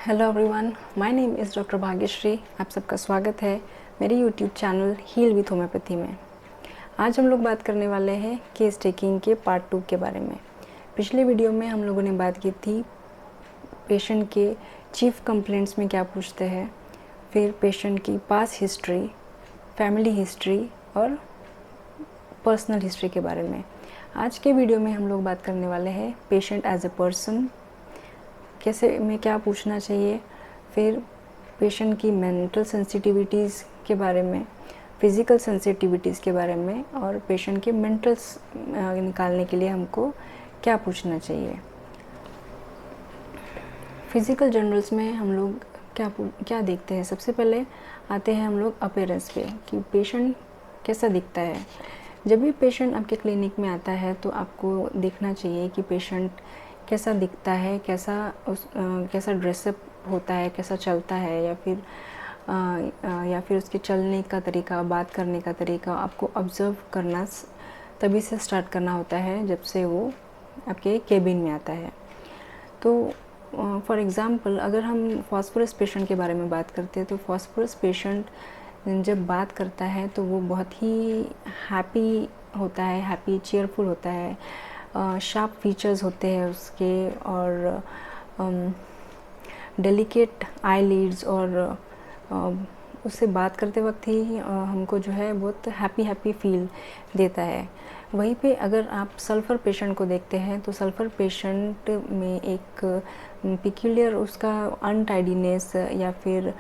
Hello everyone, my name is doctor Bhagyashree. आप सबका स्वागत है मेरे YouTube channel heal with homoeopathy में। आज हम लोग बात करने वाले हैं केस टेकिंग के पार्ट 2 के बारे में। पिछले वीडियो में हम लोगों ने बात की थी पेशेंट के चीफ कंप्लेंट्स में क्या पूछते हैं, फिर पेशेंट की पास्ट हिस्ट्री, फैमिली हिस्ट्री और पर्सनल हिस्ट्री के बारे में। आज के वीडियो में हम लोग बात करने वाले हैं पेशेंट एज ए पर्सन, कैसे में क्या पूछना चाहिए, फिर पेशेंट की मेंटल सेंसिटिविटीज़ के बारे में, फिज़िकल सेंसिटिविटीज़ के बारे में, और पेशेंट के मेंटल्स निकालने के लिए हमको क्या पूछना चाहिए। फिज़िकल जनरल्स में हम लोग क्या देखते हैं। सबसे पहले आते हैं हम लोग अपीयरेंस पे कि पेशेंट कैसा दिखता है। जब भी पेशेंट आपके क्लिनिक में आता है तो आपको देखना चाहिए कि पेशेंट कैसा दिखता है, कैसा ड्रेसअप होता है, कैसा चलता है, या फिर उसके चलने का तरीका, बात करने का तरीका आपको ऑब्ज़र्व करना तभी से स्टार्ट करना होता है जब से वो आपके केबिन में आता है। तो फॉर एग्ज़ाम्पल अगर हम फॉस्फोरस पेशेंट के बारे में बात करते हैं तो फॉस्फोरस पेशेंट जब बात करता है तो वो बहुत ही हैप्पी होता है, हैप्पी चीयरफुल होता है, शार्प फीचर्स होते हैं उसके, और डेलिकेट आईलिड्स, और उससे बात करते वक्त ही हमको जो है बहुत हैप्पी फील देता है। वहीं पे अगर आप सल्फ़र पेशेंट को देखते हैं तो सल्फ़र पेशेंट में एक पिक्यूलियर उसका अनटाइडीनेस या फिर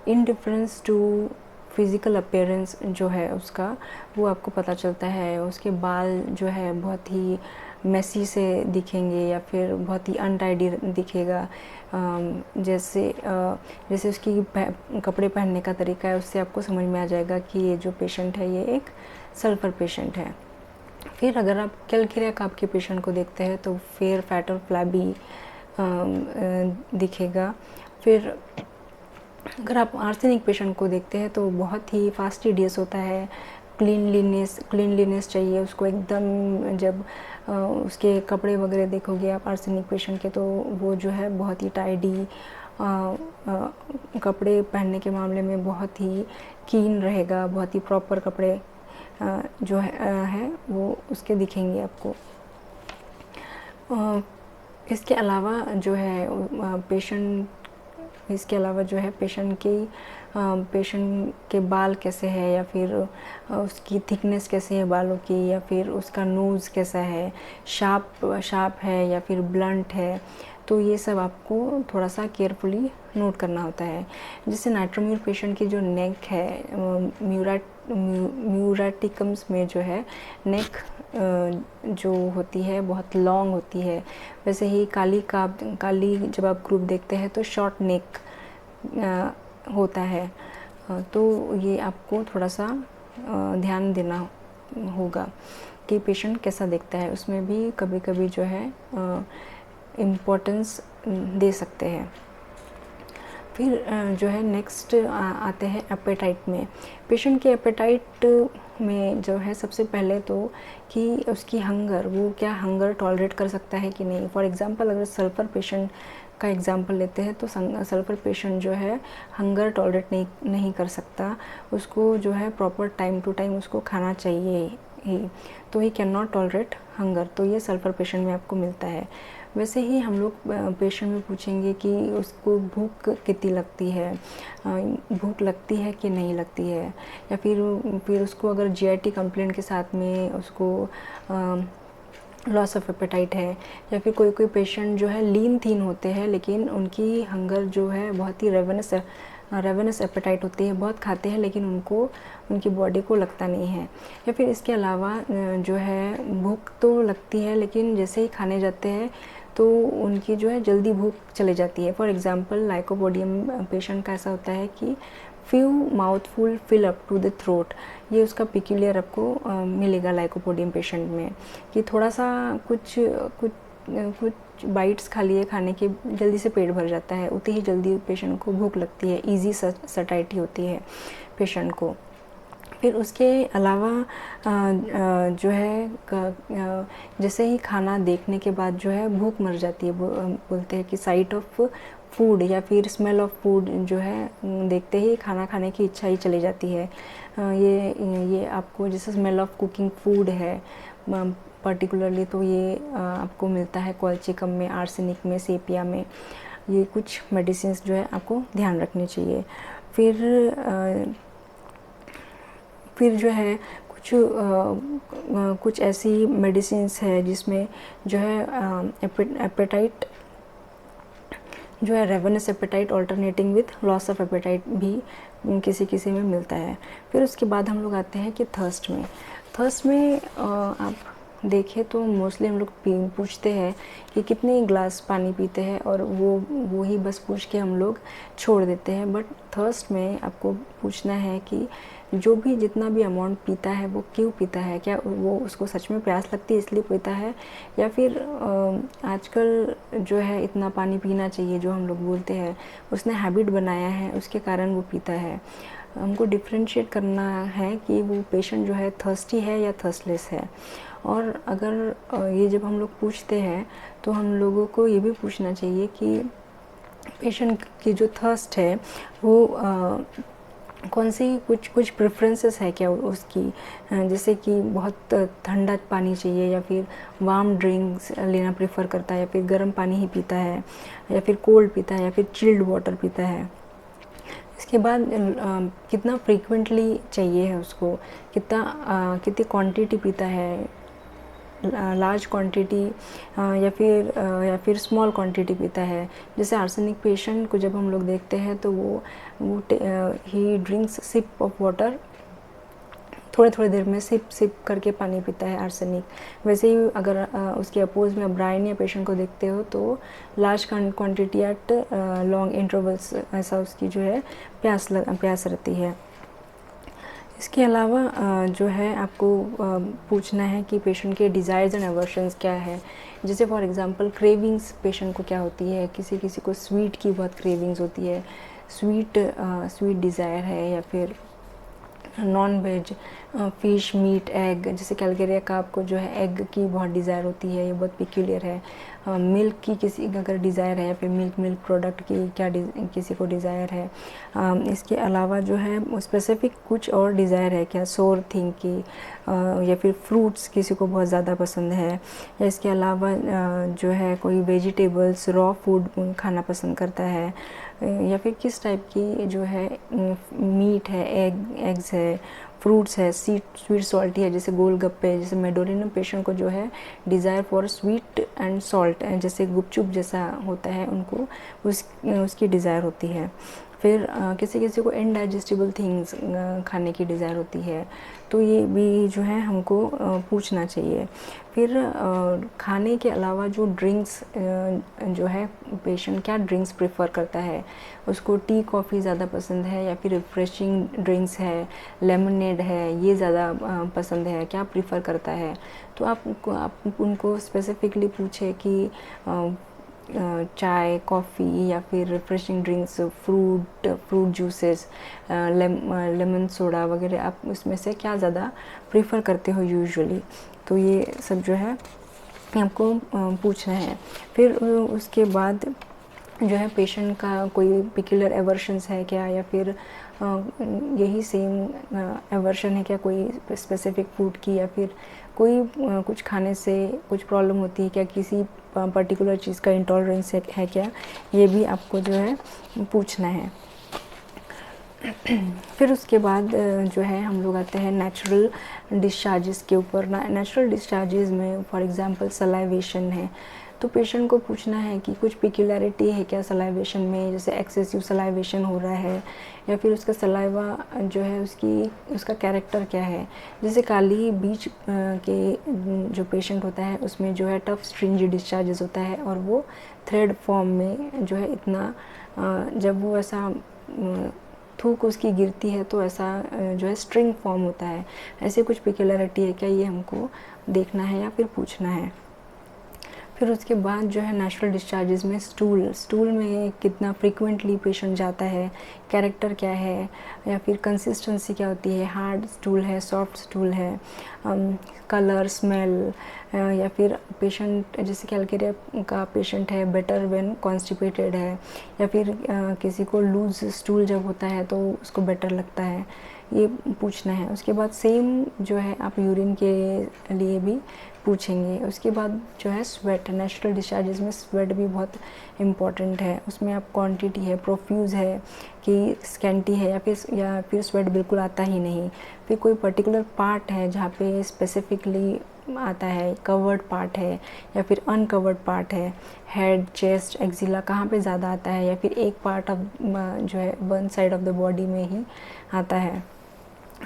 इनडिफरेंस टू फिज़िकल अपीयरेंस जो है उसका, वो आपको पता चलता है। उसके बाल जो है बहुत ही मेसी से दिखेंगे या फिर बहुत ही अनटाइडी दिखेगा। जैसे उसकी कपड़े पहनने का तरीका है, उससे आपको समझ में आ जाएगा कि ये जो पेशेंट है ये एक सल्फ़र पेशेंट है। फिर अगर आप कैल्केरिया के पेशेंट को देखते हैं तो फेयर, फैट और फ्लैबी दिखेगा। फिर अगर आप आर्सेनिक पेशेंट को देखते हैं तो बहुत ही फास्टिडियस होता है, क्लीनलीनेस चाहिए उसको एकदम। जब उसके कपड़े वगैरह देखोगे आप आर्सेनिक पेशेंट के तो वो जो है बहुत ही टाइडी, कपड़े पहनने के मामले में बहुत ही कीन रहेगा, बहुत ही प्रॉपर कपड़े जो है वो उसके दिखेंगे आपको। इसके अलावा जो है पेशेंट के बाल कैसे है, या फिर उसकी थिकनेस कैसे है बालों की, या फिर उसका नोज़ कैसा है, शार्प है या फिर ब्लंट है, तो ये सब आपको थोड़ा सा केयरफुली नोट करना होता है। जैसे नाइट्रोम्यूर पेशेंट की जो नेक है, म्यूराटिकम्स में जो है नेक जो होती है बहुत लॉन्ग होती है। वैसे ही काली जब आप ग्रुप देखते हैं तो शॉर्ट नेक होता है। तो ये आपको थोड़ा सा ध्यान देना होगा कि पेशेंट कैसा दिखता है। उसमें भी कभी कभी जो है इम्पोर्टेंस दे सकते हैं। फिर जो है नेक्स्ट आते हैं एपेटाइट में। पेशेंट के एपेटाइट में जो है सबसे पहले तो कि उसकी हंगर, वो क्या हंगर टॉलरेट कर सकता है कि नहीं। फॉर एग्ज़ाम्पल अगर सल्फ़र पेशेंट का एग्ज़ाम्पल लेते हैं तो सल्फ़र पेशेंट जो है हंगर टॉलरेट नहीं कर सकता। उसको जो है प्रॉपर टाइम टू टाइम उसको खाना चाहिए ही, तो he can not tolerate hunger. तो ये सल्फ़र पेशेंट में आपको मिलता है। वैसे ही हम लोग पेशेंट में पूछेंगे कि उसको भूख कितनी लगती है, भूख लगती है कि नहीं लगती है, या फिर उसको अगर जीआईटी कंप्लेंट के साथ में उसको लॉस ऑफ एपेटाइट है, या फिर कोई पेशेंट जो है लीन थीन होते हैं लेकिन उनकी हंगर जो है बहुत ही रेवेनस एपेटाइट होती है, बहुत खाते हैं लेकिन उनकी बॉडी को लगता नहीं है। या फिर इसके अलावा जो है भूख तो लगती है लेकिन जैसे ही खाने जाते हैं तो उनकी जो है जल्दी भूख चले जाती है। फॉर एग्ज़ाम्पल लाइकोपोडियम पेशेंट का ऐसा होता है कि few mouthful fill up to the throat, ये उसका पिक्यूलियर आपको मिलेगा लाइकोपोडियम पेशेंट में, कि थोड़ा सा कुछ बाइट्स खा लिए खाने के जल्दी से पेट भर जाता है, उतनी ही जल्दी पेशेंट को भूख लगती है, ईजी सटाइटी होती है पेशेंट को। फिर उसके अलावा जो है जैसे ही खाना देखने के बाद जो है भूख मर जाती है। बोलते हैं कि साइट ऑफ फूड या फिर स्मेल ऑफ फूड जो है देखते ही खाना खाने की इच्छा ही चली जाती है। ये आपको जैसे स्मेल ऑफ कुकिंग फूड है पर्टिकुलरली, तो ये आपको मिलता है कॉलचिकम में, आर्सेनिक में, सेपिया में। ये कुछ मेडिसिन्स जो है आपको ध्यान रखनी चाहिए। फिर जो है कुछ ऐसी मेडिसिन्स है जिसमें जो है एपेटाइट जो है ravenous appetite alternating with loss of appetite भी किसी किसी में मिलता है। फिर उसके बाद हम लोग आते हैं कि थर्स्ट में आप देखें तो मोस्टली हम लोग पूछते हैं कि कितने गिलास पानी पीते हैं, और वो ही बस पूछ के हम लोग छोड़ देते हैं। बट थर्स्ट में आपको पूछना है कि जो भी जितना भी अमाउंट पीता है वो क्यों पीता है, क्या वो उसको सच में प्यास लगती है इसलिए पीता है, या फिर आजकल जो है इतना पानी पीना चाहिए जो हम लोग बोलते हैं उसने हैबिट बनाया है, उसके कारण वो पीता है। हमको डिफ्रेंशिएट करना है कि वो पेशेंट जो है थर्स्टी है या थर्स्टलेस है। और अगर ये जब हम लोग पूछते हैं तो हम लोगों को ये भी पूछना चाहिए कि पेशेंट की जो थर्स्ट है वो कौन सी कुछ प्रेफरेंसेस है क्या उसकी, जैसे कि बहुत ठंडा पानी चाहिए या फिर वार्म ड्रिंक्स लेना प्रेफर करता है, या फिर गर्म पानी ही पीता है, या फिर कोल्ड पीता है, या फिर चिल्ड वाटर पीता है। इसके बाद कितना फ्रीक्वेंटली चाहिए है उसको, कितनी क्वांटिटी पीता है, लार्ज क्वांटिटी या फिर स्मॉल क्वांटिटी पीता है। जैसे आर्सेनिक पेशेंट को जब हम लोग देखते हैं तो वो ही ड्रिंक्स सिप ऑफ वाटर, थोड़े देर में सिप करके पानी पीता है आर्सेनिक। वैसे ही अगर उसके अपोज में ब्रायनिया पेशेंट को देखते हो तो large quantity eight long intervals ऐसा उसकी जो है प्यास रहती है। इसके अलावा जो है आपको पूछना है कि पेशेंट के डिज़ायर्स एंड एवर्शंस क्या है। जैसे फॉर एग्जांपल क्रेविंग्स पेशेंट को क्या होती है, किसी को स्वीट की बहुत क्रेविंग्स होती है, स्वीट डिज़ायर है, या फिर non veg fish, meat, egg. जैसे कैलगेरिया कार्प को जो है एग की बहुत डिज़ायर होती है, ये बहुत पिक्यूलियर है। मिल्क की किसी अगर डिज़ायर है, या फिर मिल्क प्रोडक्ट की क्या किसी को डिज़ायर है। इसके अलावा जो है स्पेसिफिक कुछ और डिज़ायर है क्या, सोर थिंग की, या फिर फ्रूट्स किसी को बहुत ज़्यादा पसंद है, या इसके अलावा जो है कोई वेजिटेबल्स रॉ फूड खाना पसंद करता है, या फिर किस टाइप की जो है मीट है, एग्स है, फ्रूट्स है, स्वीट सॉल्टी है, जैसे गोलगप्पे। जैसे मेडोरिनम पेशेंट को जो है desire for sweet and salt, जैसे गुपचुप जैसा होता है उनको उसकी डिज़ायर होती है। फिर किसी को इनडाइजेस्टिबल थिंग्स खाने की डिज़ायर होती है, तो ये भी जो है हमको पूछना चाहिए। फिर खाने के अलावा जो ड्रिंक्स जो है पेशेंट क्या ड्रिंक्स प्रेफर करता है, उसको टी कॉफ़ी ज़्यादा पसंद है, या फिर रिफ्रेशिंग ड्रिंक्स है, लेमनेड है, ये ज़्यादा पसंद है, क्या प्रेफर करता है। तो आप उनको स्पेसिफिकली पूछे कि चाय, कॉफ़ी, या फिर refreshing drinks, fruit juices, lemon soda वगैरह, आप उसमें से क्या ज़्यादा प्रेफर करते हो यूजुअली। तो ये सब जो है आपको पूछना है। फिर उसके बाद जो है पेशेंट का कोई पिक्यूलर एवर्शंस है क्या, या फिर यही सेम एवर्शन है क्या कोई स्पेसिफिक फूड की, या फिर कोई कुछ खाने से कुछ प्रॉब्लम होती है क्या, किसी पर्टिकुलर चीज़ का इंटॉलरेंस है क्या, ये भी आपको जो है पूछना है। फिर उसके बाद जो है हम लोग आते हैं नेचुरल डिस्चार्जेस के ऊपर। नेचुरल डिस्चार्जेस में फॉर एग्जांपल सलाइवेशन है, तो पेशेंट को पूछना है कि कुछ पिक्यूलरिटी है क्या सलाइवेशन में, जैसे एक्सेसिव सलाइवेशन हो रहा है, या फिर उसका सलाइवा जो है उसका कैरेक्टर क्या है। जैसे काली बीच के जो पेशेंट होता है उसमें जो है टफ स्ट्रिंजी डिस्चार्जेस होता है, और वो थ्रेड फॉर्म में जो है इतना जब वो ऐसा थूक उसकी गिरती है तो ऐसा जो है स्ट्रिंग फॉर्म होता है। ऐसे कुछ पिक्यूलरिटी है क्या, ये हमको देखना है या फिर पूछना है। फिर उसके बाद जो है नेचुरल डिस्चार्जेस में स्टूल में कितना फ्रीक्वेंटली पेशेंट जाता है, कैरेक्टर क्या है, या फिर कंसिस्टेंसी क्या होती है, हार्ड स्टूल है, सॉफ्ट स्टूल है, कलर, स्मेल, या फिर पेशेंट जैसे कैलकेरिया का पेशेंट है बेटर व्हेन कॉन्स्टिपेटेड है, या फिर किसी को लूज स्टूल जब होता है तो उसको बेटर लगता है, ये पूछना है। उसके बाद सेम जो है आप यूरिन के लिए भी पूछेंगे। उसके बाद जो है स्वेट, नेचुरल डिस्चार्जेस में स्वेट भी बहुत इम्पॉर्टेंट है। उसमें आप क्वांटिटी है, प्रोफ्यूज है कि स्कैंटी है, या फिर स्वेट बिल्कुल आता ही नहीं। फिर कोई पर्टिकुलर पार्ट है जहाँ पे स्पेसिफिकली आता है, कवर्ड पार्ट है या फिर अनकवर्ड पार्ट है, हेड, चेस्ट, एक्जिला कहाँ पे ज़्यादा आता है, या फिर एक पार्ट ऑफ जो है one side of the body में ही आता है।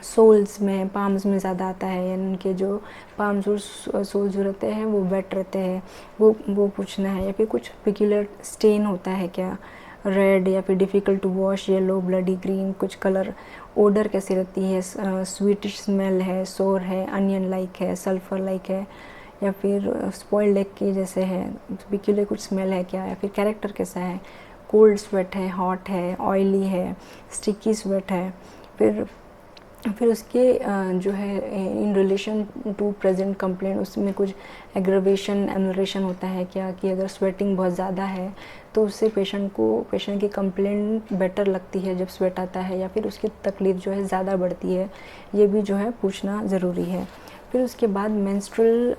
सोल्स में, पाम्स में ज़्यादा आता है, यानी उनके जो पाम्स और सोल्स जो रहते हैं वो वेट रहते हैं, वो पूछना है। या फिर कुछ पिक्यूलर स्टेन होता है क्या, रेड या फिर difficult to wash, yellow, bloody green, कुछ कलर, ओडर कैसी रहती है, स्वीटिश स्मेल है, सोर है, अनियन लाइक है, सल्फर लाइक है, या फिर स्पॉइल्ड एग की जैसे है, पिक्यूलर कुछ स्मेल है क्या, या फिर कैरेक्टर कैसा है, कोल्ड स्वेट है, हॉट है, ऑयली है, स्टिकी स्वेट है। फिर उसके जो है in relation to present complaint, उसमें कुछ एग्रवेशन, एमलरेशन होता है क्या, कि अगर स्वेटिंग बहुत ज़्यादा है तो उससे पेशेंट की कंप्लेंट बेटर लगती है जब स्वेट आता है, या फिर उसकी तकलीफ़ जो है ज़्यादा बढ़ती है, ये भी जो है पूछना ज़रूरी है। फिर उसके बाद मेंस्ट्रुअल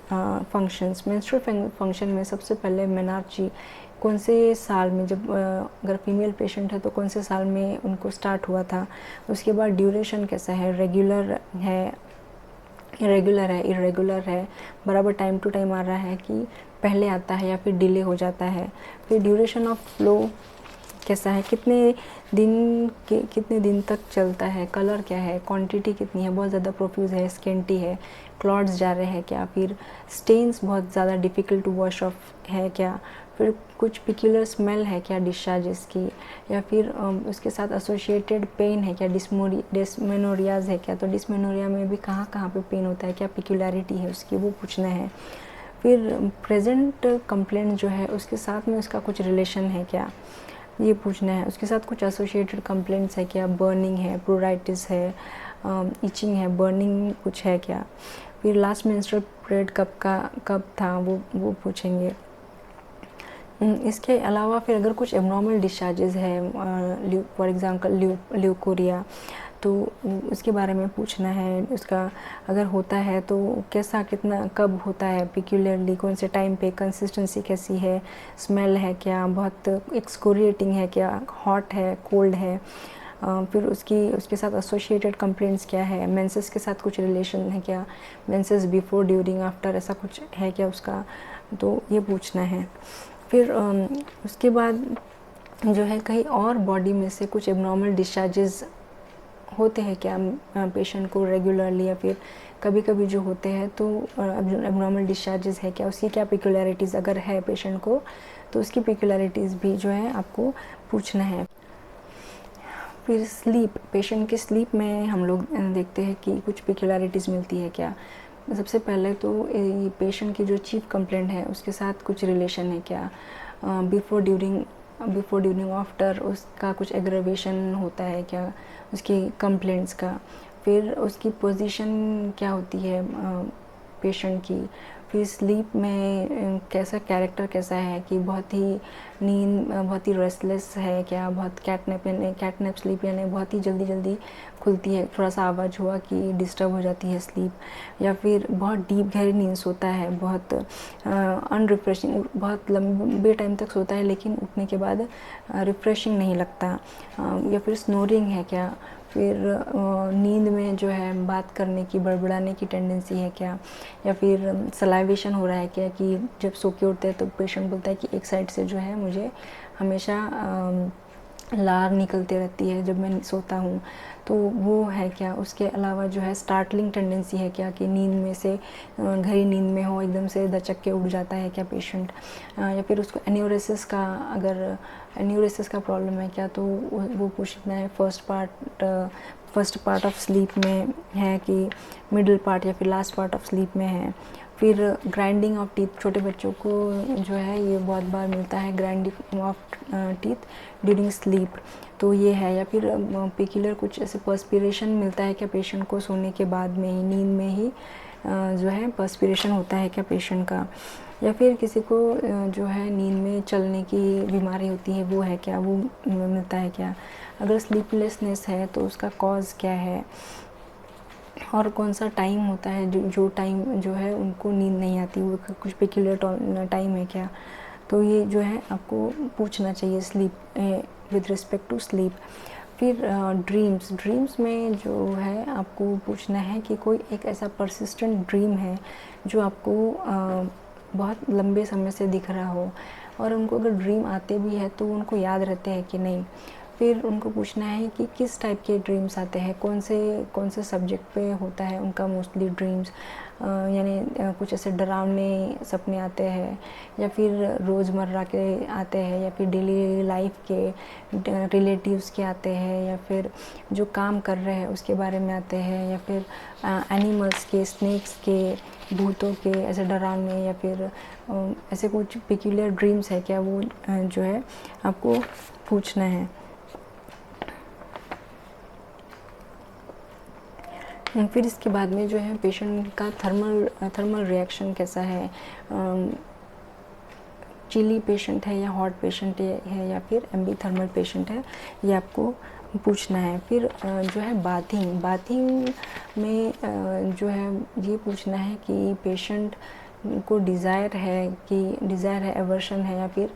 फंक्शन में सबसे पहले मेनार्ची कौन से साल में, जब अगर फीमेल पेशेंट है तो कौन से साल में उनको स्टार्ट हुआ था। उसके बाद ड्यूरेशन कैसा है, रेगुलर है, इरेगुलर है, बराबर टाइम टू टाइम आ रहा है कि पहले आता है या फिर डिले हो जाता है। फिर ड्यूरेशन ऑफ फ्लो कैसा है, कितने दिन तक चलता है, कलर क्या है, क्वांटिटी कितनी है, बहुत ज़्यादा प्रोफ्यूज है, स्केंटी है, क्लॉट्स जा रहे हैं क्या, फिर स्टेन्स बहुत ज़्यादा डिफ़िकल्ट टू वॉश ऑफ है क्या, फिर कुछ पिक्यूलर स्मेल है क्या डिस्चार्जेस की, या फिर उसके साथ एसोसिएटेड पेन है क्या, डिस्मेनोरियाज है क्या, तो डिस्मेनोरिया में भी कहाँ कहाँ पे पेन होता है, क्या पिक्यूलरिटी है उसकी, वो पूछना है। फिर प्रेजेंट कंप्लेंट जो है उसके साथ में उसका कुछ रिलेशन है क्या, ये पूछना है। उसके साथ कुछ एसोसिएटेड कंप्लेंट्स है क्या, बर्निंग है, प्रोराइटिस है, इचिंग है, बर्निंग कुछ है क्या। फिर लास्ट मेंस्ट्रुअल पीरियड कब था, वो पूछेंगे। इसके अलावा फिर अगर कुछ एबनॉर्मल डिस्चार्जेस है, फॉर एग्जांपल ल्यूकोरिया, तो उसके बारे में पूछना है। उसका अगर होता है तो कैसा, कितना, कब होता है, पिक्यूलरली कौन से टाइम पे, कंसिस्टेंसी कैसी है, स्मेल है क्या, बहुत एक्सकोरिएटिंग है क्या, हॉट है, कोल्ड है, फिर उसके साथ एसोसिएटेड कंप्लेंट्स क्या है, मेंसेस के साथ कुछ रिलेशन है क्या, मेंसेस बिफोर, ड्यूरिंग, आफ्टर ऐसा कुछ है क्या उसका, तो ये पूछना है। फिर उसके बाद जो है कहीं और बॉडी में से कुछ एबनॉर्मल डिस्चार्जेस होते हैं क्या पेशेंट को रेगुलरली, या फिर कभी कभी जो होते हैं, तो एबनॉर्मल डिस्चार्जेस है क्या, उसकी क्या पिक्यूलरिटीज़ अगर है पेशेंट को, तो उसकी पिक्यूलरिटीज़ भी जो है आपको पूछना है। फिर स्लीप, पेशेंट के स्लीप में हम लोग देखते हैं कि कुछ पिक्यूलरिटीज़ मिलती है क्या। सबसे पहले तो ये पेशेंट की जो चीफ कंप्लेंट है उसके साथ कुछ रिलेशन है क्या, बिफोर ड्यूरिंग आफ्टर उसका कुछ एग्रवेशन होता है क्या उसकी कंप्लेंट्स का। फिर उसकी पोजीशन क्या होती है पेशेंट की। फिर स्लीप में कैसा कैरेक्टर कैसा है, कि बहुत ही रेस्टलेस है क्या, बहुत कैटनैप स्लीप, यानी बहुत ही जल्दी खुलती है, थोड़ा सा आवाज़ हुआ कि डिस्टर्ब हो जाती है स्लीप, या फिर बहुत डीप गहरी नींद सोता है, बहुत अनरिफ्रेशिंग, बहुत लंबे टाइम तक सोता है लेकिन उठने के बाद रिफ्रेशिंग नहीं लगता, या फिर स्नोरिंग है क्या। फिर नींद में जो है बात करने की, बड़बड़ाने की टेंडेंसी है क्या, या फिर सलाइवेशन हो रहा है क्या, कि जब सो के उठते हैं तो पेशेंट बोलता है कि एक साइड से जो है मुझे हमेशा लार निकलती रहती है जब मैं सोता हूँ, तो वो है क्या। उसके अलावा जो है स्टार्टलिंग टेंडेंसी है क्या, कि नींद में से गहरी नींद में हो एकदम से दचक के उठ जाता है क्या पेशेंट, या फिर उसको एन्यूरेसिस का प्रॉब्लम है क्या, तो वो पूछना है। फर्स्ट पार्ट ऑफ स्लीप में है कि मिडिल पार्ट या फिर लास्ट पार्ट ऑफ स्लीप में है। फिर ग्राइंडिंग ऑफ टीथ, छोटे बच्चों को जो है ये बहुत बार मिलता है, grinding of teeth during sleep, तो ये है। या फिर पेक्युलर कुछ ऐसे पर्सपिरेशन मिलता है क्या पेशेंट को सोने के बाद में ही, नींद में ही जो है पर्सपिरेशन होता है क्या पेशेंट का। या फिर किसी को जो है नींद में चलने की बीमारी होती है, वो है क्या, वो मिलता है क्या। अगर स्लीपलेसनेस है तो उसका कॉज क्या है, और कौन सा टाइम होता है जो टाइम जो है उनको नींद नहीं आती, वो कुछ पेक्युलर टाइम है क्या। तो ये जो है आपको पूछना चाहिए sleep with respect to sleep. फिर ड्रीम्स में जो है आपको पूछना है कि कोई एक ऐसा परसिस्टेंट ड्रीम है जो आपको बहुत लंबे समय से दिख रहा हो, और उनको अगर ड्रीम आते भी है तो उनको याद रहते हैं कि नहीं। फिर उनको पूछना है कि किस टाइप के ड्रीम्स आते हैं, कौन से सब्जेक्ट पे होता है उनका मोस्टली ड्रीम्स, यानी कुछ ऐसे डरावने सपने आते हैं, या फिर रोज़मर्रा के आते हैं, या फिर डेली लाइफ के रिलेटिव्स के आते हैं, या फिर जो काम कर रहे हैं उसके बारे में आते हैं, या फिर एनिमल्स के, स्नेक्स के, भूतों के ऐसे डरावने, या फिर ऐसे कुछ पेक्युलर ड्रीम्स है क्या, वो जो है आपको पूछना है। फिर इसके बाद में जो है पेशेंट का थर्मल रिएक्शन कैसा है, चिली पेशेंट है या हॉट पेशेंट है या फिर एम्बीथर्मल पेशेंट है, ये आपको पूछना है। फिर जो है बाथिंग में जो है ये पूछना है कि पेशेंट को डिज़ायर है, एवर्शन है, या फिर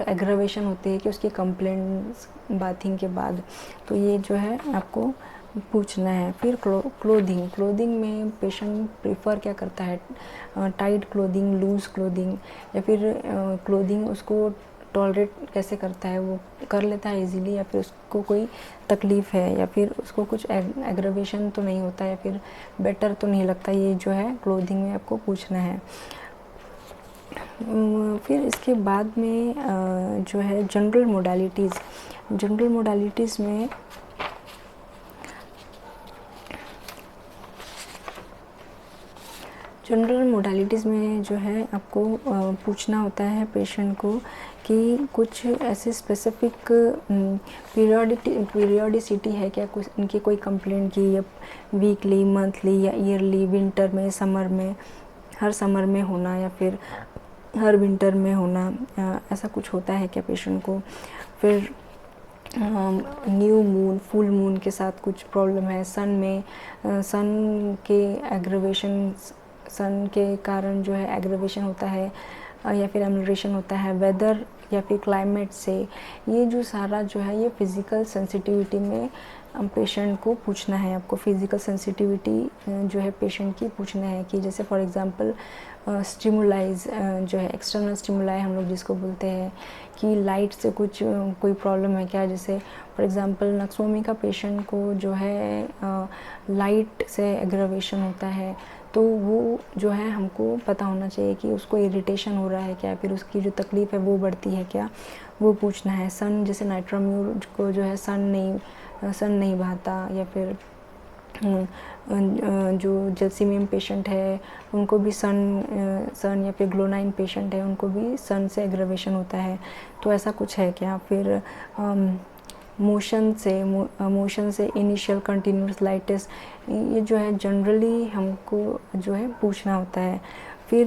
एग्रावेशन होती है कि उसकी कंप्लेंट्स बाथिंग के बाद, तो ये जो है आपको पूछना है। फिर क्लोथिंग में पेशेंट प्रेफर क्या करता है, टाइट क्लोथिंग, लूज क्लोथिंग, या फिर क्लोथिंग उसको टॉलरेट कैसे करता है, वो कर लेता है इजीली, या फिर उसको कोई तकलीफ़ है, या फिर उसको कुछ एग्रावेशन तो नहीं होता, या फिर बेटर तो नहीं लगता, ये जो है क्लोथिंग में आपको पूछना है। फिर इसके बाद में जो है जनरल मोडालिटीज़ में जो है आपको पूछना होता है पेशेंट को कि कुछ ऐसे स्पेसिफिक पीरियोडिसिटी है क्या, कुछ इनकी कोई कंप्लेंट की, या वीकली, मंथली या ईयरली, विंटर में, समर में, हर समर में होना, या फिर हर विंटर में होना, ऐसा कुछ होता है क्या पेशेंट को। फिर न्यू मून, फुल मून के साथ कुछ प्रॉब्लम है, सन के कारण जो है एग्रेवेशन होता है, या फिर एमलरेशन होता है, वेदर या फिर क्लाइमेट से, ये जो सारा जो है ये फिज़िकल सेंसिटिविटी में पेशेंट को पूछना है। आपको फिज़िकल सेंसिटिविटी जो है पेशेंट की पूछना है कि जैसे फॉर एग्जांपल स्टिमुलाइज जो है, एक्सटर्नल स्टिमुलाई हम लोग जिसको बोलते हैं, कि लाइट से कोई प्रॉब्लम है क्या। जैसे फॉर एग्जांपल नक्सोमी का पेशेंट को जो है लाइट से एग्रावेशन होता है, तो वो जो है हमको पता होना चाहिए कि उसको इरिटेशन हो रहा है क्या, फिर उसकी जो तकलीफ़ है वो बढ़ती है क्या, वो पूछना है। सन, जैसे नाइट्राम्यूर को जो है सन नहीं भाता, या फिर जो जलसीमियम पेशेंट है उनको भी सन या फिर ग्लोनाइन पेशेंट है उनको भी सन से एग्रावेशन होता है, तो ऐसा कुछ है क्या। फिर मोशन से इनिशियल कंटिन्यूस लाइटिस, ये जो है जनरली हमको जो है पूछना होता है। फिर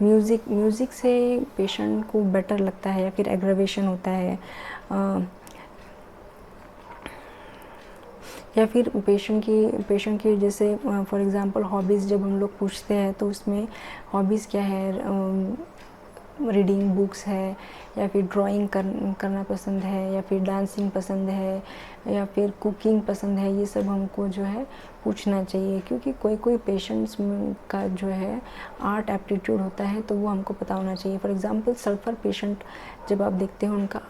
म्यूज़िक से पेशेंट को बेटर लगता है या फिर एग्रावेशन होता है, या फिर पेशेंट की जैसे फॉर एग्जांपल हॉबीज़ जब हम लोग पूछते हैं तो उसमें हॉबीज़ क्या है, रीडिंग बुक्स है, या फिर ड्राइंग करना पसंद है, या फिर डांसिंग पसंद है, या फिर कुकिंग पसंद है, ये सब हमको जो है पूछना चाहिए, क्योंकि कोई कोई पेशेंट्स का जो है आर्ट एप्टीट्यूड होता है, तो वो हमको पता होना चाहिए। फॉर एग्जांपल सल्फ़र पेशेंट जब आप देखते हो उनका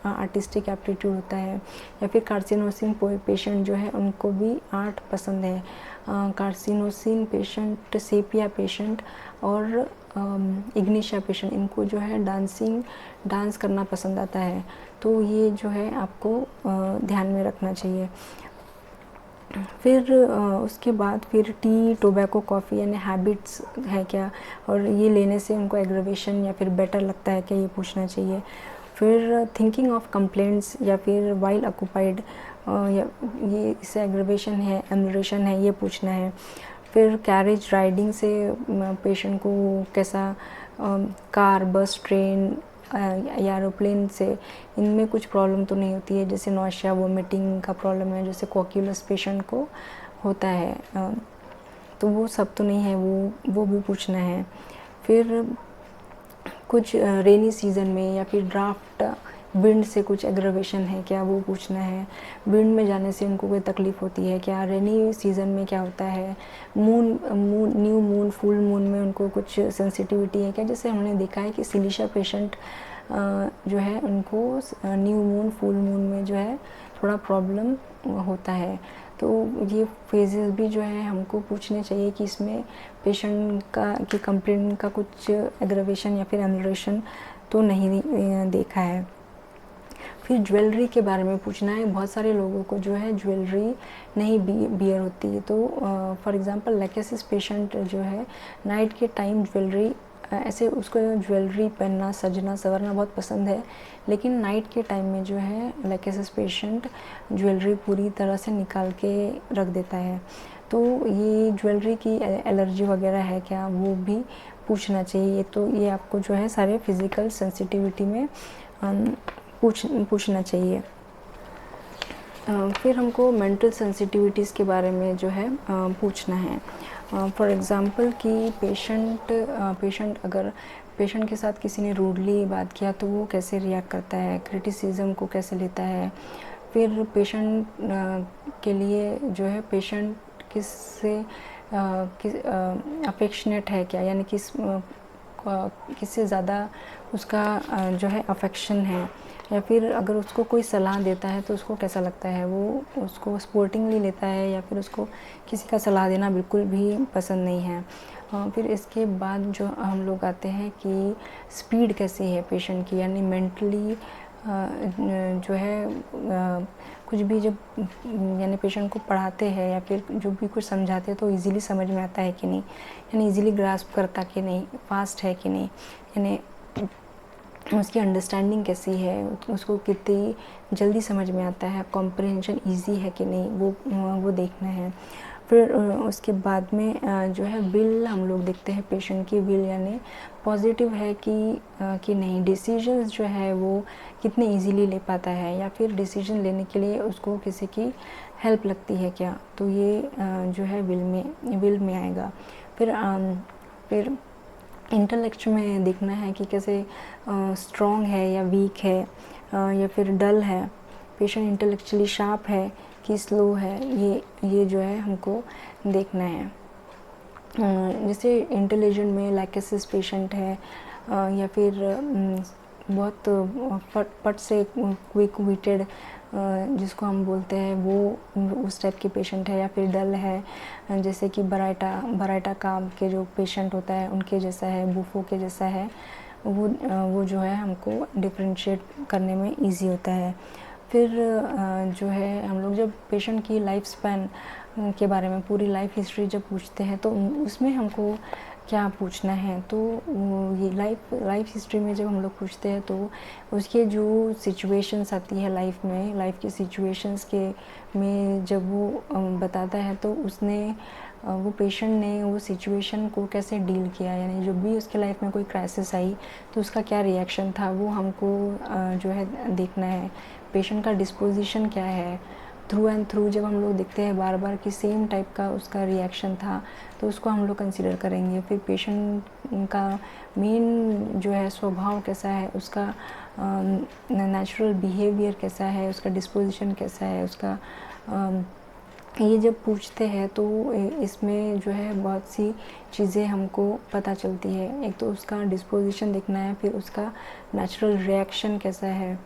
आर्टिस्टिक एप्टीट्यूड होता है, या फिर कार्सिनोसिन पेशेंट जो है उनको भी आर्ट पसंद है। कार्सिनोसिन पेशेंट, सेपिया पेशेंट और इग्निशिया पेशेंट, इनको जो है डांस करना पसंद आता है। तो ये जो है आपको ध्यान में रखना चाहिए। फिर उसके बाद फिर टी, टोबैको, कॉफ़ी यानी हैबिट्स है क्या, और ये लेने से उनको एग्रेवेशन या फिर बेटर लगता है क्या, ये पूछना चाहिए। फिर थिंकिंग ऑफ कंप्लेंट्स या फिर वाइल ऑक्यूपाइड, या ये इससे एग्रेवेशन है, एमरेशन है, ये पूछना है। फिर कैरेज राइडिंग से पेशेंट को कैसा, कार, बस, ट्रेन या एरोप्लेन से इनमें कुछ प्रॉब्लम तो नहीं होती है, जैसे नौशिया, वोमिटिंग का प्रॉब्लम है, जैसे कोक्यूलस पेशेंट को होता है, तो वो सब तो नहीं है, वो भी पूछना है। फिर कुछ रेनी सीज़न में या फिर ड्राफ्ट विंड से कुछ एग्रेवेशन है क्या, वो पूछना है। विंड में जाने से उनको कोई तकलीफ़ होती है क्या, रेनी सीज़न में क्या होता है, न्यू मून, फुल मून में उनको कुछ सेंसिटिविटी है क्या। जैसे हमने देखा है कि सिलिशा पेशेंट जो है उनको न्यू मून, फुल मून में जो है थोड़ा प्रॉब्लम होता है। तो ये फेजेस भी जो है हमको पूछने चाहिए कि इसमें पेशेंट की कंप्लेंट का कुछ एग्रेवेशन या फिर एमरेशन तो नहीं देखा है। फिर ज्वेलरी के बारे में पूछना है। बहुत सारे लोगों को जो है ज्वेलरी नहीं बियर होती है, तो फॉर एग्जांपल लेकेसिस पेशेंट जो है नाइट के टाइम ज्वेलरी, ऐसे उसको ज्वेलरी पहनना, सजना संवरना बहुत पसंद है, लेकिन नाइट के टाइम में जो है लेकेसिस पेशेंट ज्वेलरी पूरी तरह से निकाल के रख देता है। तो ये ज्वेलरी की एलर्जी वगैरह है क्या, वो भी पूछना चाहिए। तो ये आपको जो है सारे फिज़िकल सेंसिटिविटी में पूछना चाहिए। फिर हमको मेंटल सेंसिटिविटीज़ के बारे में जो है पूछना है। फॉर एग्ज़ाम्पल कि पेशेंट अगर पेशेंट के साथ किसी ने रूडली बात किया तो वो कैसे रिएक्ट करता है, क्रिटिसिज्म को कैसे लेता है। फिर पेशेंट के लिए जो है पेशेंट किससे अफेक्शनेट है क्या, यानी किससे ज़्यादा उसका जो है अफेक्शन है, या फिर अगर उसको कोई सलाह देता है तो उसको कैसा लगता है, वो उसको स्पोर्टिंगली लेता है या फिर उसको किसी का सलाह देना बिल्कुल भी पसंद नहीं है। फिर इसके बाद जो हम लोग आते हैं कि स्पीड कैसी है पेशेंट की, यानी मेंटली जो है कुछ भी जब यानी पेशेंट को पढ़ाते हैं या फिर जो भी कुछ समझाते हैं तो इजीली समझ में आता है कि नहीं, यानी इजीली ग्रास्प करता कि नहीं, फास्ट है कि नहीं, यानी उसकी अंडरस्टैंडिंग कैसी है, उसको कितनी जल्दी समझ में आता है, कॉम्प्रिहेंशन इजी है कि नहीं, वो देखना है। फिर उसके बाद में जो है विल हम लोग देखते हैं पेशेंट की विल, यानी पॉजिटिव है कि नहीं, डिसीजंस जो है वो कितने इजीली ले पाता है, या फिर डिसीजन लेने के लिए उसको किसी की हेल्प लगती है क्या। तो ये जो है विल में आएगा। फिर इंटेलेक्ट में देखना है कि कैसे स्ट्रॉन्ग है या वीक है, या फिर डल है, पेशेंट इंटेलेक्चुअली शार्प है कि स्लो है, ये जो है हमको देखना है। जैसे इंटेलिजेंट में लैकेसिस पेशेंट है, या फिर बहुत फट से क्विक विटेड जिसको हम बोलते हैं वो उस टाइप के पेशेंट है, या फिर डल है, जैसे कि बराइटा काम के जो पेशेंट होता है उनके जैसा है, बूफो के जैसा है, वो जो है हमको डिफ्रेंशिएट करने में इजी होता है। फिर जो है हम लोग जब पेशेंट की लाइफ स्पैन के बारे में पूरी लाइफ हिस्ट्री जब पूछते हैं तो उसमें हमको क्या पूछना है, तो ये लाइफ हिस्ट्री में जब हम लोग पूछते हैं तो उसके जो सिचुएशंस आती है लाइफ में, लाइफ की सिचुएशंस के में जब वो बताता है तो वो पेशेंट ने वो सिचुएशन को कैसे डील किया, यानी जब भी उसके लाइफ में कोई क्राइसिस आई तो उसका क्या रिएक्शन था, वो हमको जो है देखना है। पेशेंट का डिस्पोजिशन क्या है, थ्रू एंड थ्रू जब हम लोग देखते हैं बार बार कि सेम टाइप का उसका रिएक्शन था तो उसको हम लोग कंसीडर करेंगे। फिर पेशेंट का मेन जो है स्वभाव कैसा है, उसका नेचुरल बिहेवियर कैसा है, उसका डिस्पोजिशन कैसा है, उसका ये जब पूछते हैं तो इसमें जो है बहुत सी चीज़ें हमको पता चलती है। एक तो उसका डिस्पोजिशन देखना है, फिर उसका नेचुरल रिएक्शन कैसा है,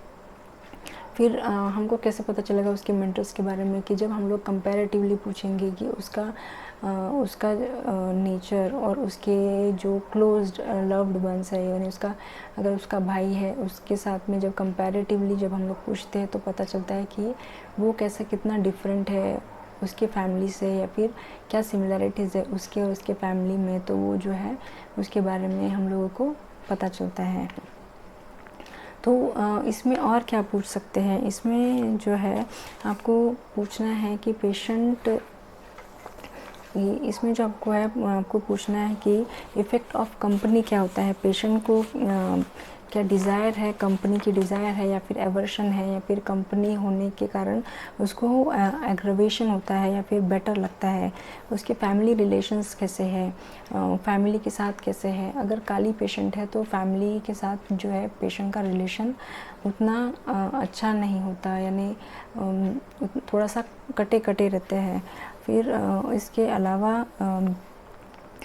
फिर हमको कैसे पता चलेगा उसके मेंटर्स के बारे में कि जब हम लोग कंपैरेटिवली पूछेंगे कि उसका नेचर और उसके जो क्लोज्ड लव्ड वंस है, यानी उसका अगर उसका भाई है उसके साथ में जब कंपैरेटिवली जब हम लोग पूछते हैं तो पता चलता है कि वो कैसा कितना डिफरेंट है उसके फैमिली से, या फिर क्या सिमिलरिटीज़ है उसके और उसके फैमिली में, तो वो जो है उसके बारे में हम लोगों को पता चलता है। तो इसमें और क्या पूछ सकते हैं, इसमें जो है आपको पूछना है कि पेशेंट, इसमें जो आपको है आपको पूछना है कि इफ़ेक्ट ऑफ कंपनी क्या होता है, पेशेंट को क्या डिज़ायर है, कंपनी की डिज़ायर है या फिर एवर्शन है, या फिर कंपनी होने के कारण उसको एग्रवेशन होता है या फिर बेटर लगता है, उसके फैमिली रिलेशंस कैसे है, फैमिली के साथ कैसे है। अगर काली पेशेंट है तो फैमिली के साथ जो है पेशेंट का रिलेशन उतना अच्छा नहीं होता, यानी थोड़ा सा कटे कटे रहते हैं। फिर इसके अलावा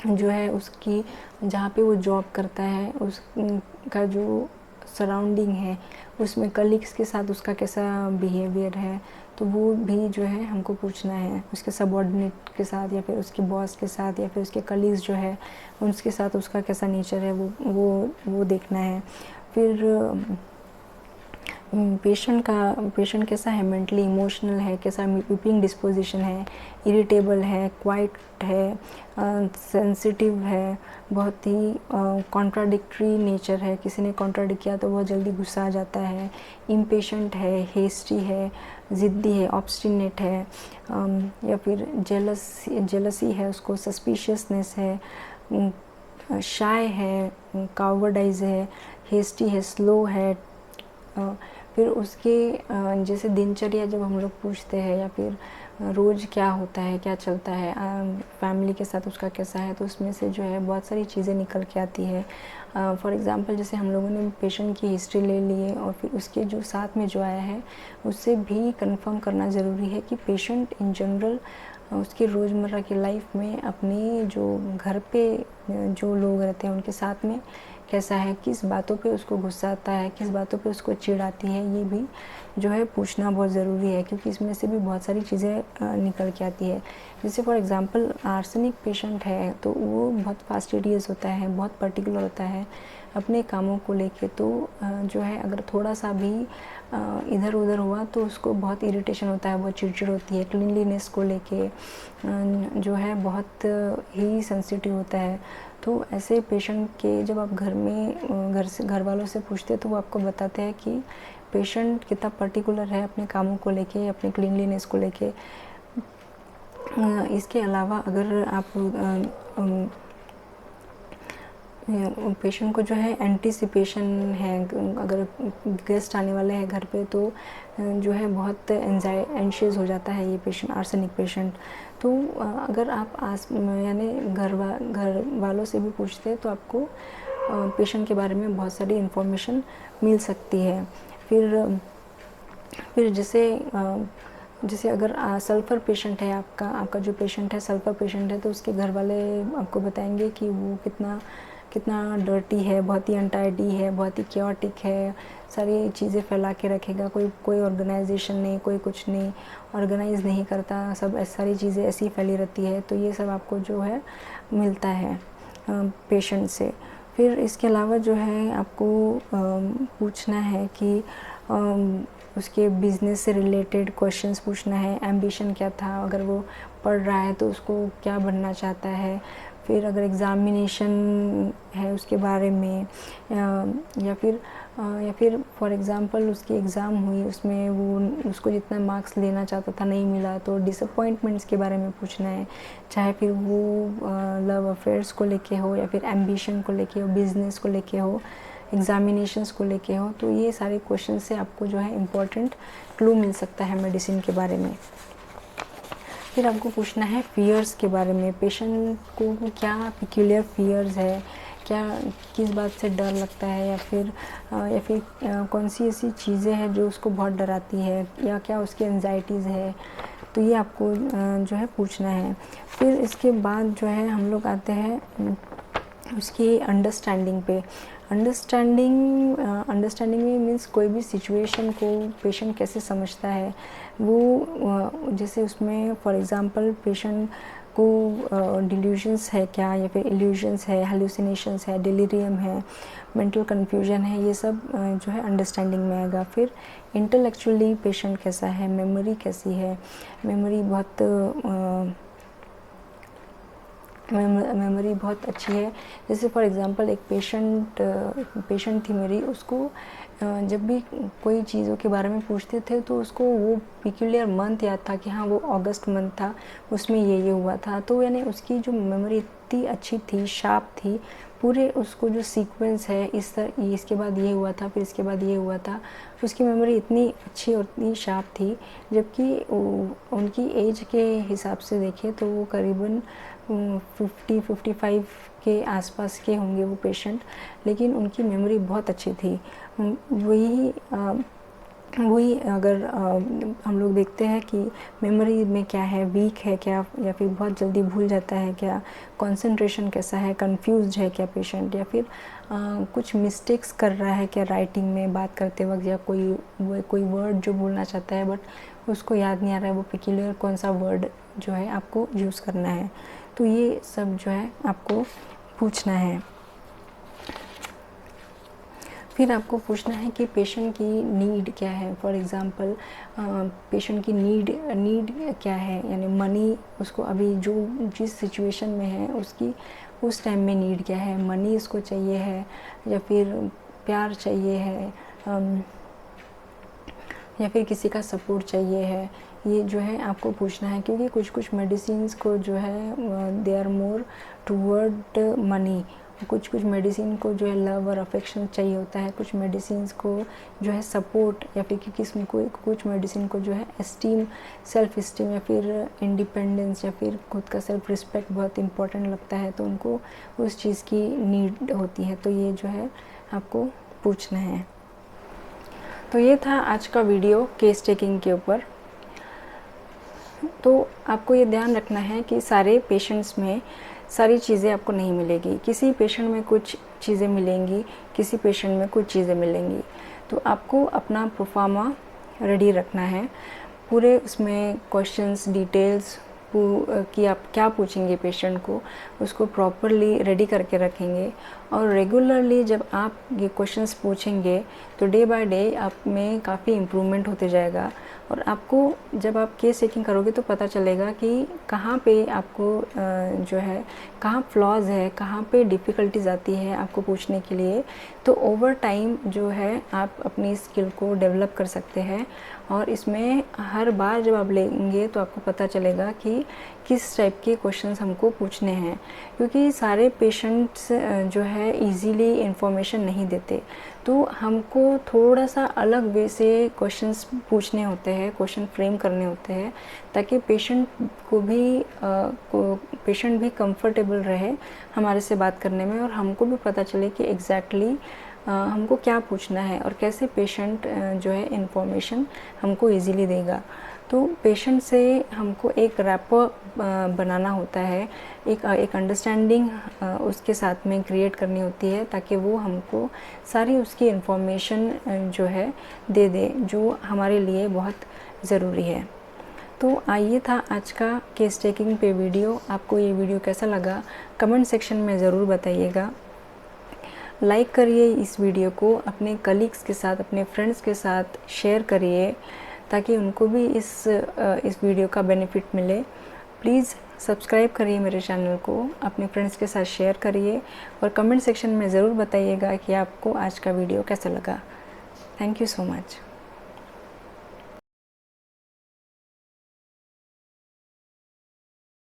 जो है उसकी जहाँ पे वो जॉब करता है उसका जो सराउंडिंग है उसमें कलीग्स के साथ उसका कैसा बिहेवियर है, तो वो भी जो है हमको पूछना है। उसके सबऑर्डिनेट के साथ या फिर उसके बॉस के साथ या फिर उसके कलीग्स जो है उनके साथ उसका कैसा नेचर है वो देखना है। फिर पेशेंट कैसा है, मेंटली इमोशनल है, कैसा वीपिंग डिस्पोजिशन है, इरिटेबल है, क्वाइट है, सेंसिटिव है, बहुत ही कॉन्ट्राडिक्टरी नेचर है, किसी ने कॉन्ट्राडिक्ट किया तो बहुत जल्दी गुस्सा आ जाता है, इम्पेशेंट है, हेस्टी है, ज़िद्दी है, ऑब्स्टिनेट है, या फिर जेलसी है, उसको सस्पिशियसनेस है, शाय है, कावर्डाइज है, हेस्टी है, स्लो है। फिर उसके जैसे दिनचर्या जब हम लोग पूछते हैं या फिर रोज़ क्या होता है, क्या चलता है, फैमिली के साथ उसका कैसा है, तो उसमें से जो है बहुत सारी चीज़ें निकल के आती है। फॉर एग्ज़ाम्पल जैसे हम लोगों ने पेशेंट की हिस्ट्री ले ली है और फिर उसके जो साथ में जो आया है उससे भी कंफर्म करना ज़रूरी है कि पेशेंट इन जनरल उसकी रोज़मर्रा की लाइफ में अपने जो घर पे जो लोग रहते हैं उनके साथ में कैसा है, किस बातों पे उसको गुस्सा आता है, किस बातों पे उसको चिढ़ आती है, ये भी जो है पूछना बहुत ज़रूरी है, क्योंकि इसमें से भी बहुत सारी चीज़ें निकल के आती है। जैसे फॉर एग्ज़ाम्पल आर्सेनिक पेशेंट है तो वो बहुत फास्टिडियस होता है, बहुत पर्टिकुलर होता है अपने कामों को लेके, तो जो है अगर थोड़ा सा भी इधर उधर हुआ तो उसको बहुत इरिटेशन होता है, बहुत चिड़चिड़ होती है। क्लीनलीनेस को लेके जो है बहुत ही सेंसिटिव होता है। तो ऐसे पेशेंट के जब आप घर वालों से पूछते हैं तो वो आपको बताते हैं कि पेशेंट कितना पर्टिकुलर है अपने कामों को लेके, अपने क्लीनलीनेस को लेके। इसके अलावा अगर आप पेशेंट को जो है एंटीसिपेशन है, अगर गेस्ट आने वाले हैं घर पे तो जो है बहुत एंशियस हो जाता है ये पेशेंट, आर्सेनिक पेशेंट। तो अगर आप यानी घर वालों से भी पूछते हैं तो आपको पेशेंट के बारे में बहुत सारी इन्फॉर्मेशन मिल सकती है। फिर जैसे अगर सल्फ़र पेशेंट है, आपका जो पेशेंट है सल्फ़र पेशेंट है, तो उसके घर वाले आपको बताएंगे कि वो कितना डर्टी है, बहुत ही अनटाइडी है, बहुत ही क्योटिक है, सारी चीज़ें फैला के रखेगा, कोई ऑर्गेनाइजेशन नहीं, कोई कुछ नहीं ऑर्गेनाइज नहीं करता, सब सारी चीज़ें ऐसी फैली रहती है। तो ये सब आपको जो है मिलता है पेशेंट से। फिर इसके अलावा जो है आपको पूछना है कि उसके बिज़नेस से रिलेटेड क्वेश्चंस पूछना है, एम्बिशन क्या था, अगर वो पढ़ रहा है तो उसको क्या बनना चाहता है। फिर अगर एग्ज़ामिनेशन है उसके बारे में, या फिर फॉर एग्ज़ाम्पल उसकी एग्ज़ाम हुई, उसमें वो उसको जितना मार्क्स लेना चाहता था नहीं मिला, तो डिसअपॉइंटमेंट्स के बारे में पूछना है, चाहे फिर वो लव अफेयर्स को लेके हो या फिर एम्बिशन को लेके हो, बिज़नेस को लेके हो, एग्ज़ामिनेशंस को लेके हो। तो ये सारे क्वेश्चन से आपको जो है इम्पोर्टेंट क्लू मिल सकता है मेडिसिन के बारे में। फिर आपको पूछना है फियर्स के बारे में, पेशेंट को क्या पिक्यूलियर फियर्स है, क्या किस बात से डर लगता है, या फिर कौन सी ऐसी चीज़ें हैं जो उसको बहुत डराती है, या क्या उसकी एंजाइटीज़ है। तो ये आपको जो है पूछना है। फिर इसके बाद जो है हम लोग आते हैं उसकी अंडरस्टैंडिंग पे। अंडरस्टैंडिंग में मीन्स कोई भी सिचुएशन को पेशेंट कैसे समझता है वो, जैसे उसमें फॉर एग्ज़ाम्पल पेशेंट को डिल्यूजन्स है क्या, या फिर इल्यूजन्स है, हेलुसिनेशंस है, डिलीरियम है, मेंटल कन्फ्यूजन है, ये सब जो है अंडरस्टैंडिंग में आएगा। फिर इंटेलेक्चुअली पेशेंट कैसा है, मेमोरी कैसी है, मेमोरी बहुत अच्छी है। जैसे फॉर एग्ज़ाम्पल एक पेशेंट थी मेरी, उसको जब भी कोई चीज़ों के बारे में पूछते थे तो उसको वो पिक्यूलियर मंथ याद था कि हाँ वो अगस्त मंथ था, उसमें ये हुआ था। तो यानी उसकी जो मेमोरी इतनी अच्छी थी, शार्प थी, पूरे उसको जो सीक्वेंस है इसके बाद ये हुआ था, फिर इसके बाद ये हुआ था, उसकी मेमोरी इतनी अच्छी और इतनी शार्प थी। जबकि उनकी एज के हिसाब से देखें तो वो करीबन 50-55 के आसपास के होंगे वो पेशेंट, लेकिन उनकी मेमोरी बहुत अच्छी थी। वही अगर हम लोग देखते हैं कि मेमोरी में क्या है, वीक है क्या, या फिर बहुत जल्दी भूल जाता है क्या, कंसंट्रेशन कैसा है, कंफ्यूज्ड है क्या पेशेंट, या फिर कुछ मिस्टेक्स कर रहा है क्या राइटिंग में, बात करते वक्त, या कोई वर्ड जो बोलना चाहता है बट उसको याद नहीं आ रहा है, वो पेक्यूलियर कौन सा वर्ड जो है आपको यूज़ करना है। तो ये सब जो है आपको पूछना है। फिर आपको पूछना है कि पेशेंट की नीड क्या है। फॉर एग्ज़ाम्पल पेशेंट की नीड क्या है, यानी मनी उसको अभी जिस सिचुएशन में है उसकी उस टाइम में नीड क्या है, मनी उसको चाहिए है, या फिर प्यार चाहिए है, या फिर किसी का सपोर्ट चाहिए है। ये जो है आपको पूछना है, क्योंकि कुछ मेडिसिन्स को जो है they are more toward money, कुछ मेडिसिन को जो है लव और अफेक्शन चाहिए होता है, कुछ मेडिसिन को जो है सपोर्ट, या फिर किसी को कुछ मेडिसिन को जो है सेल्फ इस्टीम या फिर इंडिपेंडेंस या फिर खुद का सेल्फ रिस्पेक्ट बहुत इम्पोर्टेंट लगता है, तो उनको उस चीज़ की नीड होती है। तो ये जो है आपको पूछना है। तो ये था आज का वीडियो केस टेकिंग के ऊपर। तो आपको ये ध्यान रखना है कि सारे पेशेंट्स में सारी चीज़ें आपको नहीं मिलेगी, किसी पेशेंट में कुछ चीज़ें मिलेंगी, किसी पेशेंट में कुछ चीज़ें मिलेंगी। तो आपको अपना प्रोफार्मा रेडी रखना है, पूरे उसमें क्वेश्चंस डिटेल्स कि आप क्या पूछेंगे पेशेंट को, उसको प्रॉपरली रेडी करके रखेंगे। और रेगुलरली जब आप ये क्वेश्चंस पूछेंगे तो डे बाय डे आप में काफ़ी इम्प्रूवमेंट होते जाएगा, और आपको जब आप केस टेकिंग करोगे तो पता चलेगा कि कहाँ पे आपको जो है कहाँ फ्लॉज है, कहाँ पे डिफ़िकल्टीज आती है आपको पूछने के लिए। तो ओवर टाइम जो है आप अपनी स्किल को डेवलप कर सकते हैं, और इसमें हर बार जब आप लेंगे तो आपको पता चलेगा कि किस टाइप के क्वेश्चंस हमको पूछने हैं, क्योंकि सारे पेशेंट्स जो है इजीली इंफॉर्मेशन नहीं देते। तो हमको थोड़ा सा अलग वे से क्वेश्चंस पूछने होते हैं, क्वेश्चन फ्रेम करने होते हैं, ताकि पेशेंट भी कंफर्टेबल रहे हमारे से बात करने में, और हमको भी पता चले कि एग्जैक्टली हमको क्या पूछना है और कैसे पेशेंट जो है इंफॉर्मेशन हमको इजीली देगा। तो पेशेंट से हमको एक रैपर बनाना होता है, एक अंडरस्टैंडिंग उसके साथ में क्रिएट करनी होती है, ताकि वो हमको सारी उसकी इंफॉर्मेशन जो है दे दे, जो हमारे लिए बहुत ज़रूरी है। तो ये था आज का केस टेकिंग पे वीडियो। आपको ये वीडियो कैसा लगा कमेंट सेक्शन में ज़रूर बताइएगा। लाइक करिए इस वीडियो को, अपने कलीग्स के साथ, अपने फ्रेंड्स के साथ शेयर करिए, ताकि उनको भी इस वीडियो का बेनिफिट मिले। प्लीज़ सब्सक्राइब करिए मेरे चैनल को, अपने फ्रेंड्स के साथ शेयर करिए, और कमेंट सेक्शन में ज़रूर बताइएगा कि आपको आज का वीडियो कैसा लगा। Thank you so much.